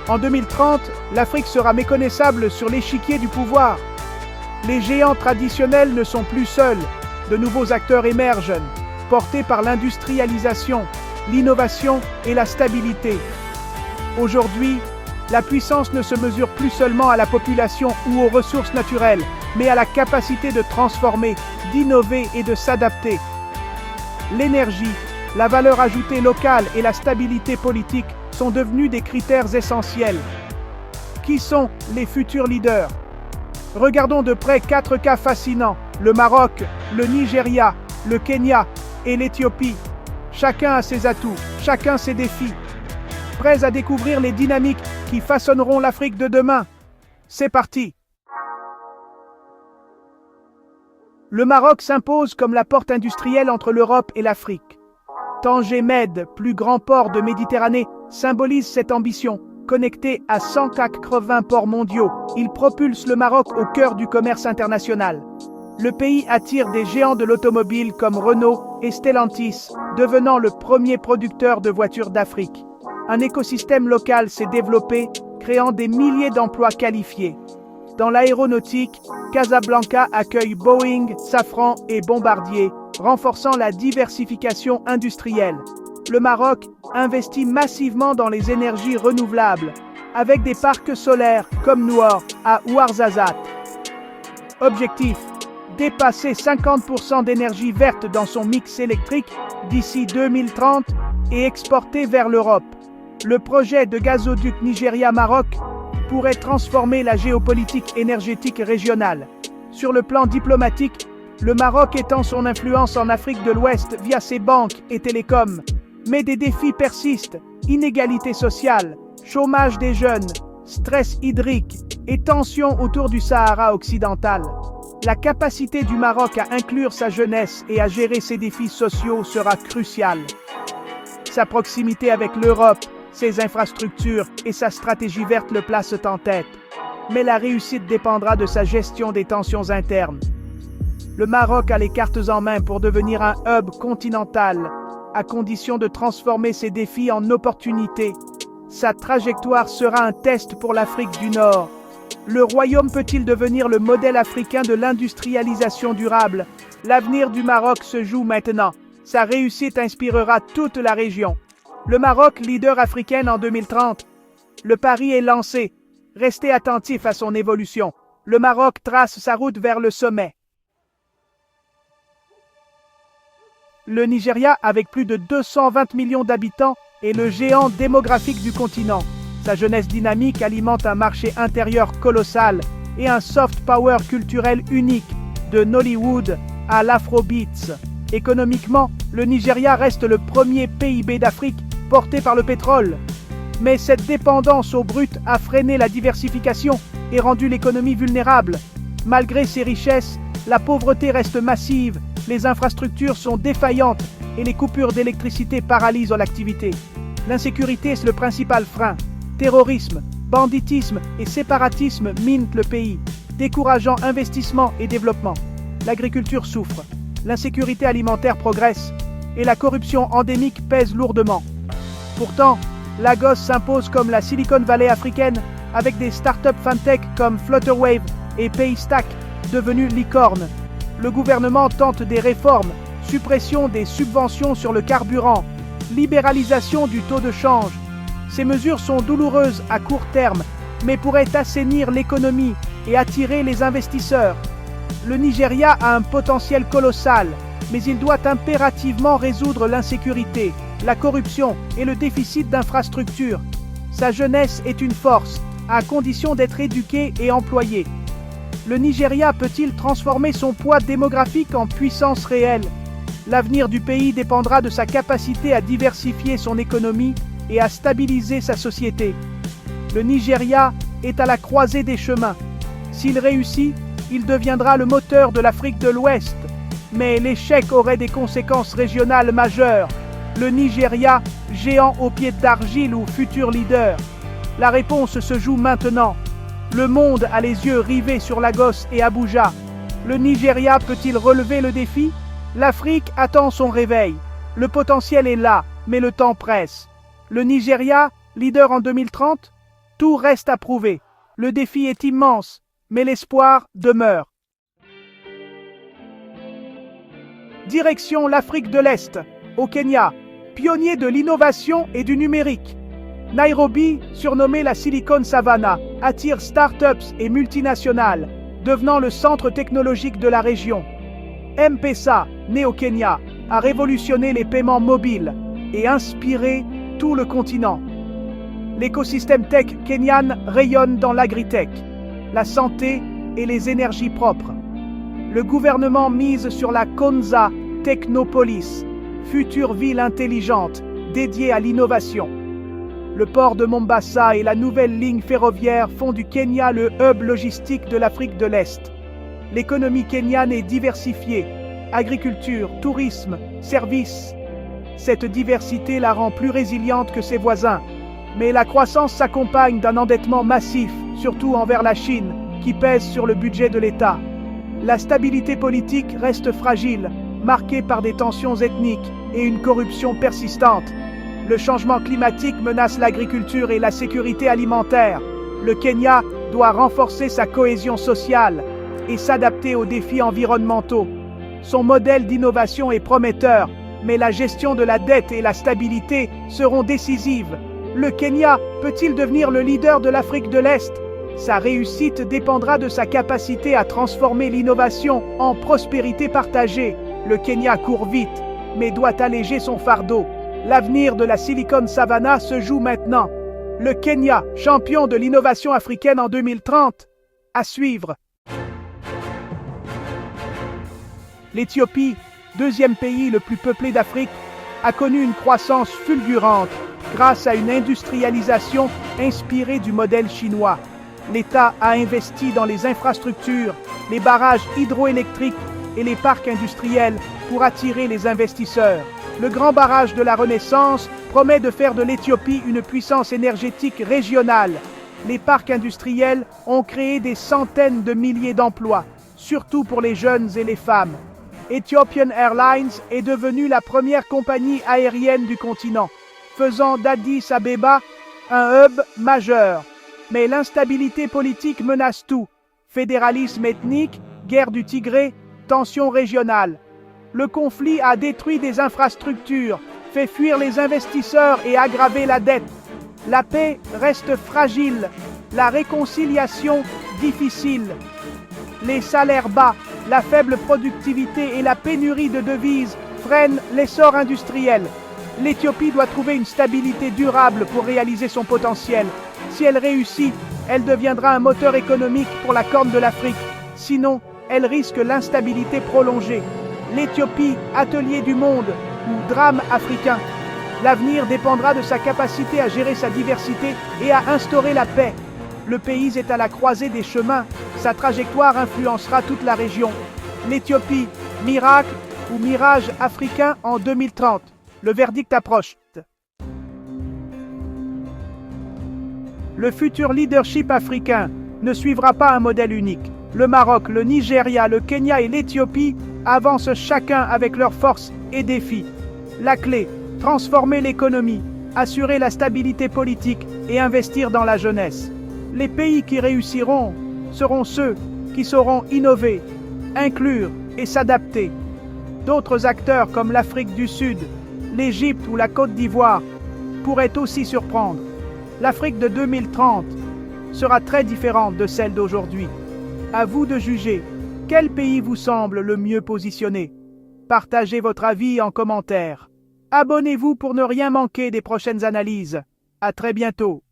En 2030, l'Afrique sera méconnaissable sur l'échiquier du pouvoir. Les géants traditionnels ne sont plus seuls. De nouveaux acteurs émergent, portés par l'industrialisation, l'innovation et la stabilité. Aujourd'hui, la puissance ne se mesure plus seulement à la population ou aux ressources naturelles, mais à la capacité de transformer, d'innover et de s'adapter. L'énergie, la valeur ajoutée locale et la stabilité politique sont devenus des critères essentiels. Qui sont les futurs leaders? Regardons de près 4 cas fascinants: le Maroc, le Nigeria, le Kenya et l'Éthiopie. Chacun a ses atouts, chacun ses défis. Prêts à découvrir les dynamiques qui façonneront l'Afrique de demain? C'est parti! Le Maroc s'impose comme la porte industrielle entre l'Europe et l'Afrique. Tanger Med, plus grand port de Méditerranée, symbolise cette ambition. Connecté à 180 ports mondiaux, il propulse le Maroc au cœur du commerce international. Le pays attire des géants de l'automobile comme Renault et Stellantis, devenant le premier producteur de voitures d'Afrique. Un écosystème local s'est développé, créant des milliers d'emplois qualifiés. Dans l'aéronautique, Casablanca accueille Boeing, Safran et Bombardier, renforçant la diversification industrielle. Le Maroc investit massivement dans les énergies renouvelables, avec des parcs solaires comme Noor à Ouarzazate. Objectif: dépasser 50% d'énergie verte dans son mix électrique d'ici 2030 et exporter vers l'Europe. Le projet de gazoduc Nigeria-Maroc pourrait transformer la géopolitique énergétique régionale. Sur le plan diplomatique, le Maroc étend son influence en Afrique de l'Ouest via ses banques et télécoms. Mais des défis persistent: inégalité sociale, chômage des jeunes, stress hydrique et tensions autour du Sahara occidental. La capacité du Maroc à inclure sa jeunesse et à gérer ses défis sociaux sera cruciale. Sa proximité avec l'Europe, ses infrastructures et sa stratégie verte le placent en tête. Mais la réussite dépendra de sa gestion des tensions internes. Le Maroc a les cartes en main pour devenir un hub continental, à condition de transformer ses défis en opportunités. Sa trajectoire sera un test pour l'Afrique du Nord. Le royaume peut-il devenir le modèle africain de l'industrialisation durable? L'avenir du Maroc se joue maintenant. Sa réussite inspirera toute la région. Le Maroc, leader africain en 2030. Le pari est lancé. Restez attentifs à son évolution. Le Maroc trace sa route vers le sommet. Le Nigeria, avec plus de 220 millions d'habitants, est le géant démographique du continent. Sa jeunesse dynamique alimente un marché intérieur colossal et un soft power culturel unique, de Nollywood à l'Afrobeats. Économiquement, le Nigeria reste le premier PIB d'Afrique, porté par le pétrole. Mais cette dépendance au brut a freiné la diversification et rendu l'économie vulnérable. Malgré ses richesses, la pauvreté reste massive, les infrastructures sont défaillantes et les coupures d'électricité paralysent l'activité. L'insécurité est le principal frein. Terrorisme, banditisme et séparatisme minent le pays, décourageant investissement et développement. L'agriculture souffre, l'insécurité alimentaire progresse et la corruption endémique pèse lourdement. Pourtant, Lagos s'impose comme la Silicon Valley africaine, avec des startups fintech comme Flutterwave et Paystack devenues licornes. Le gouvernement tente des réformes, suppression des subventions sur le carburant, libéralisation du taux de change. Ces mesures sont douloureuses à court terme, mais pourraient assainir l'économie et attirer les investisseurs. Le Nigeria a un potentiel colossal, mais il doit impérativement résoudre l'insécurité, la corruption et le déficit d'infrastructures. Sa jeunesse est une force, à condition d'être éduquée et employée. Le Nigeria peut-il transformer son poids démographique en puissance réelle? L'avenir du pays dépendra de sa capacité à diversifier son économie et à stabiliser sa société. Le Nigeria est à la croisée des chemins. S'il réussit, il deviendra le moteur de l'Afrique de l'Ouest. Mais l'échec aurait des conséquences régionales majeures. Le Nigeria, géant aux pieds d'argile ou futur leader? La réponse se joue maintenant. Le monde a les yeux rivés sur Lagos et Abuja. Le Nigeria peut-il relever le défi? L'Afrique attend son réveil. Le potentiel est là, mais le temps presse. Le Nigeria, leader en 2030? Tout reste à prouver. Le défi est immense, mais l'espoir demeure. Direction l'Afrique de l'Est, au Kenya, pionnier de l'innovation et du numérique. Nairobi, surnommée la Silicon Savannah, attire start-ups et multinationales, devenant le centre technologique de la région. M-Pesa, né au Kenya, a révolutionné les paiements mobiles et inspiré tout le continent. L'écosystème tech kenyan rayonne dans l'agritech, la santé et les énergies propres. Le gouvernement mise sur la Konza Technopolis, future ville intelligente dédiée à l'innovation. Le port de Mombasa et la nouvelle ligne ferroviaire font du Kenya le hub logistique de l'Afrique de l'Est. L'économie kenyane est diversifiée, agriculture, tourisme, services. Cette diversité la rend plus résiliente que ses voisins. Mais la croissance s'accompagne d'un endettement massif, surtout envers la Chine, qui pèse sur le budget de l'État. La stabilité politique reste fragile, marquée par des tensions ethniques et une corruption persistante. Le changement climatique menace l'agriculture et la sécurité alimentaire. Le Kenya doit renforcer sa cohésion sociale et s'adapter aux défis environnementaux. Son modèle d'innovation est prometteur, mais la gestion de la dette et la stabilité seront décisives. Le Kenya peut-il devenir le leader de l'Afrique de l'Est? Sa réussite dépendra de sa capacité à transformer l'innovation en prospérité partagée. Le Kenya court vite, mais doit alléger son fardeau. L'avenir de la Silicon Savannah se joue maintenant. Le Kenya, champion de l'innovation africaine en 2030. À suivre. L'Éthiopie, deuxième pays le plus peuplé d'Afrique, a connu une croissance fulgurante grâce à une industrialisation inspirée du modèle chinois. L'État a investi dans les infrastructures, les barrages hydroélectriques et les parcs industriels pour attirer les investisseurs. Le grand barrage de la Renaissance promet de faire de l'Éthiopie une puissance énergétique régionale. Les parcs industriels ont créé des centaines de milliers d'emplois, surtout pour les jeunes et les femmes. Ethiopian Airlines est devenue la première compagnie aérienne du continent, faisant d'Addis Abeba un hub majeur. Mais l'instabilité politique menace tout. Fédéralisme ethnique, guerre du Tigré, tensions régionales. Le conflit a détruit des infrastructures, fait fuir les investisseurs et aggravé la dette. La paix reste fragile, la réconciliation difficile. Les salaires bas, la faible productivité et la pénurie de devises freinent l'essor industriel. L'Éthiopie doit trouver une stabilité durable pour réaliser son potentiel. Si elle réussit, elle deviendra un moteur économique pour la Corne de l'Afrique. Sinon, elle risque l'instabilité prolongée. L'Éthiopie, atelier du monde ou drame africain. L'avenir dépendra de sa capacité à gérer sa diversité et à instaurer la paix. Le pays est à la croisée des chemins. Sa trajectoire influencera toute la région. L'Éthiopie, miracle ou mirage africain en 2030. Le verdict approche. Le futur leadership africain ne suivra pas un modèle unique. Le Maroc, le Nigeria, le Kenya et l'Éthiopie avancent chacun avec leurs forces et défis. La clé, transformer l'économie, assurer la stabilité politique et investir dans la jeunesse. Les pays qui réussiront seront ceux qui sauront innover, inclure et s'adapter. D'autres acteurs comme l'Afrique du Sud, l'Égypte ou la Côte d'Ivoire pourraient aussi surprendre. L'Afrique de 2030 sera très différente de celle d'aujourd'hui. À vous de juger quel pays vous semble le mieux positionné. Partagez votre avis en commentaire. Abonnez-vous pour ne rien manquer des prochaines analyses. À très bientôt.